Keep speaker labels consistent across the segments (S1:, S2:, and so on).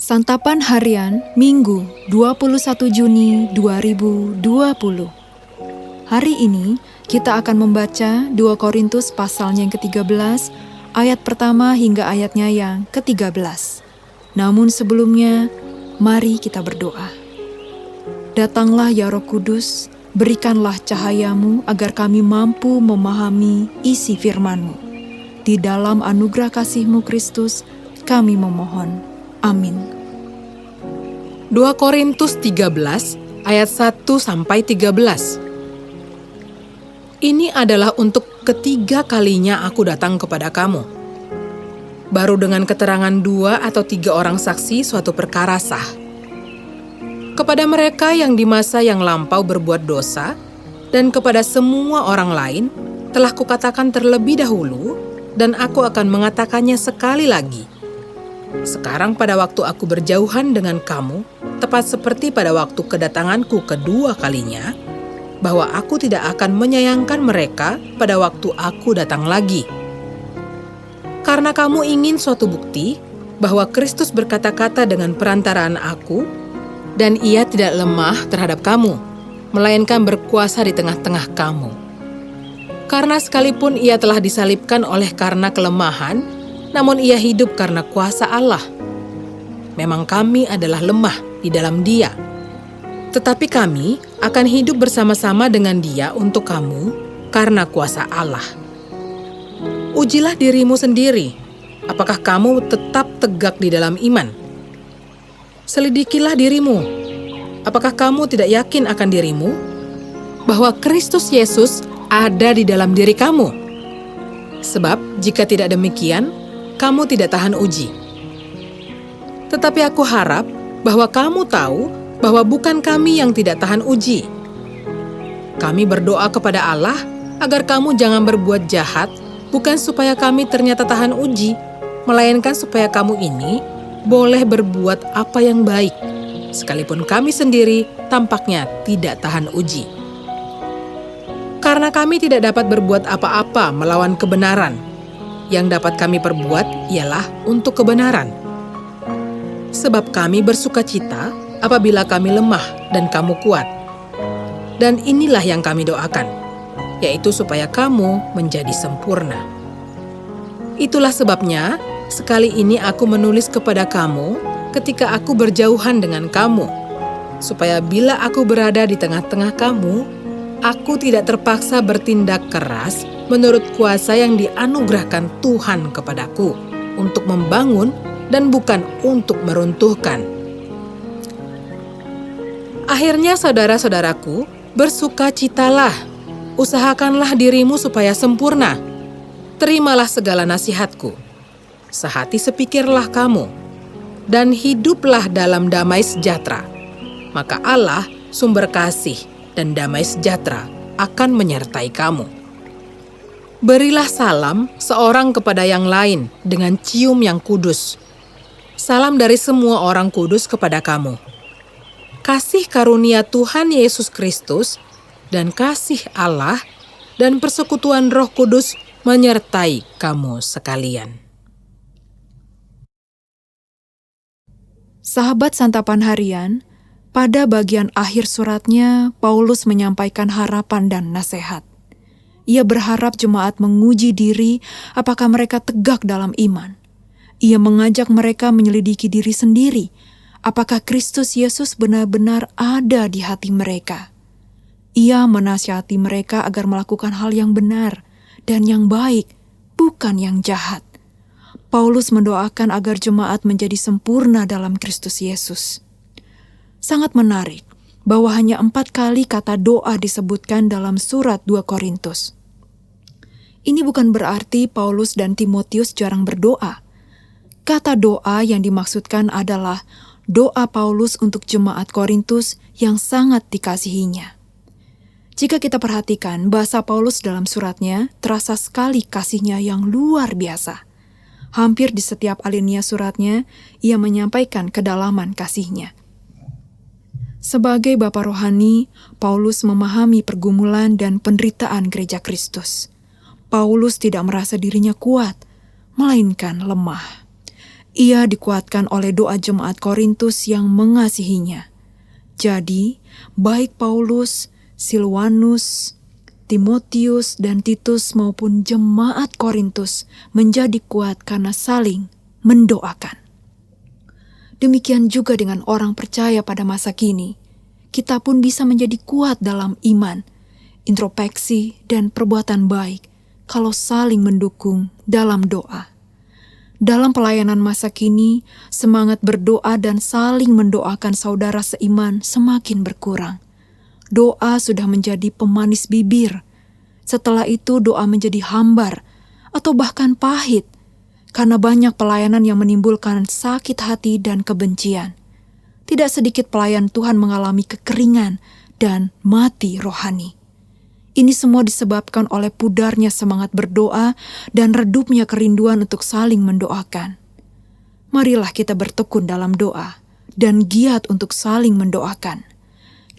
S1: Santapan Harian Minggu 21 Juni 2020. Hari ini kita akan membaca 2 Korintus pasalnya yang ke-13, ayat pertama hingga ayatnya yang ke-13. Namun sebelumnya, mari kita berdoa. Datanglah ya Roh Kudus, berikanlah cahayamu agar kami mampu memahami isi firman-Mu. Di dalam anugerah kasih-Mu Kristus, kami memohon. Amin.
S2: 2 Korintus 13 ayat 1-13. Ini adalah untuk ketiga kalinya aku datang kepada kamu. Baru dengan keterangan 2 atau 3 orang saksi suatu perkara sah. Kepada mereka yang di masa yang lampau berbuat dosa, dan kepada semua orang lain, telah kukatakan terlebih dahulu, dan aku akan mengatakannya sekali lagi. Sekarang pada waktu aku berjauhan dengan kamu, tepat seperti pada waktu kedatanganku kedua kalinya, bahwa aku tidak akan menyayangkan mereka pada waktu aku datang lagi. Karena kamu ingin suatu bukti bahwa Kristus berkata-kata dengan perantaraan aku, dan ia tidak lemah terhadap kamu, melainkan berkuasa di tengah-tengah kamu. Karena sekalipun ia telah disalibkan oleh karena kelemahan, namun ia hidup karena kuasa Allah. Memang kami adalah lemah di dalam Dia, tetapi kami akan hidup bersama-sama dengan Dia untuk kamu karena kuasa Allah. Ujilah dirimu sendiri, apakah kamu tetap tegak di dalam iman? Selidikilah dirimu, apakah kamu tidak yakin akan dirimu bahwa Kristus Yesus ada di dalam diri kamu? Sebab jika tidak demikian, kamu tidak tahan uji. Tetapi aku harap bahwa kamu tahu bahwa bukan kami yang tidak tahan uji. Kami berdoa kepada Allah agar kamu jangan berbuat jahat, bukan supaya kami ternyata tahan uji, melainkan supaya kamu ini boleh berbuat apa yang baik, sekalipun kami sendiri tampaknya tidak tahan uji. Karena kami tidak dapat berbuat apa-apa melawan kebenaran, yang dapat kami perbuat ialah untuk kebenaran. Sebab kami bersukacita apabila kami lemah dan kamu kuat. Dan inilah yang kami doakan, yaitu supaya kamu menjadi sempurna. Itulah sebabnya, sekali ini aku menulis kepada kamu ketika aku berjauhan dengan kamu, supaya bila aku berada di tengah-tengah kamu, aku tidak terpaksa bertindak keras menurut kuasa yang dianugerahkan Tuhan kepadaku untuk membangun dan bukan untuk meruntuhkan. Akhirnya saudara-saudaraku, bersukacitalah, usahakanlah dirimu supaya sempurna. Terimalah segala nasihatku. Sehati sepikirlah kamu, dan hiduplah dalam damai sejahtera. Maka Allah, sumber kasih dan damai sejahtera akan menyertai kamu. Berilah salam seorang kepada yang lain dengan cium yang kudus. Salam dari semua orang kudus kepada kamu. Kasih karunia Tuhan Yesus Kristus dan kasih Allah dan persekutuan Roh Kudus menyertai kamu sekalian.
S1: Sahabat Santapan Harian, pada bagian akhir suratnya, Paulus menyampaikan harapan dan nasihat. Ia berharap jemaat menguji diri apakah mereka tegak dalam iman. Ia mengajak mereka menyelidiki diri sendiri, apakah Kristus Yesus benar-benar ada di hati mereka. Ia menasihati mereka agar melakukan hal yang benar dan yang baik, bukan yang jahat. Paulus mendoakan agar jemaat menjadi sempurna dalam Kristus Yesus. Sangat menarik bahwa hanya 4 kali kata doa disebutkan dalam surat 2 Korintus. Ini bukan berarti Paulus dan Timotius jarang berdoa. Kata doa yang dimaksudkan adalah doa Paulus untuk jemaat Korintus yang sangat dikasihinya. Jika kita perhatikan bahasa Paulus dalam suratnya, terasa sekali kasihnya yang luar biasa. Hampir di setiap alinea suratnya, ia menyampaikan kedalaman kasihnya. Sebagai bapa rohani, Paulus memahami pergumulan dan penderitaan gereja Kristus. Paulus tidak merasa dirinya kuat, melainkan lemah. Ia dikuatkan oleh doa jemaat Korintus yang mengasihinya. Jadi, baik Paulus, Silwanus, Timotius, dan Titus maupun jemaat Korintus menjadi kuat karena saling mendoakan. Demikian juga dengan orang percaya pada masa kini. Kita pun bisa menjadi kuat dalam iman, introspeksi, dan perbuatan baik kalau saling mendukung dalam doa. Dalam pelayanan masa kini, semangat berdoa dan saling mendoakan saudara seiman semakin berkurang. Doa sudah menjadi pemanis bibir. Setelah itu doa menjadi hambar atau bahkan pahit karena banyak pelayanan yang menimbulkan sakit hati dan kebencian. Tidak sedikit pelayan Tuhan mengalami kekeringan dan mati rohani. Ini semua disebabkan oleh pudarnya semangat berdoa dan redupnya kerinduan untuk saling mendoakan. Marilah kita bertekun dalam doa dan giat untuk saling mendoakan.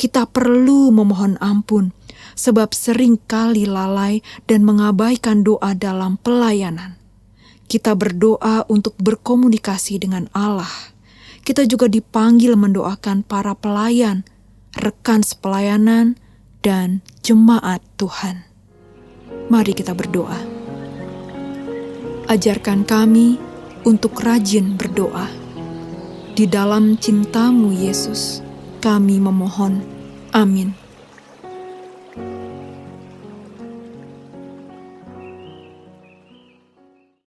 S1: Kita perlu memohon ampun sebab sering kali lalai dan mengabaikan doa dalam pelayanan. Kita berdoa untuk berkomunikasi dengan Allah. Kita juga dipanggil mendoakan para pelayan, rekan sepelayanan, dan jemaat Tuhan. Mari kita berdoa. Ajarkan kami untuk rajin berdoa. Di dalam cinta-Mu, Yesus, kami memohon. Amin.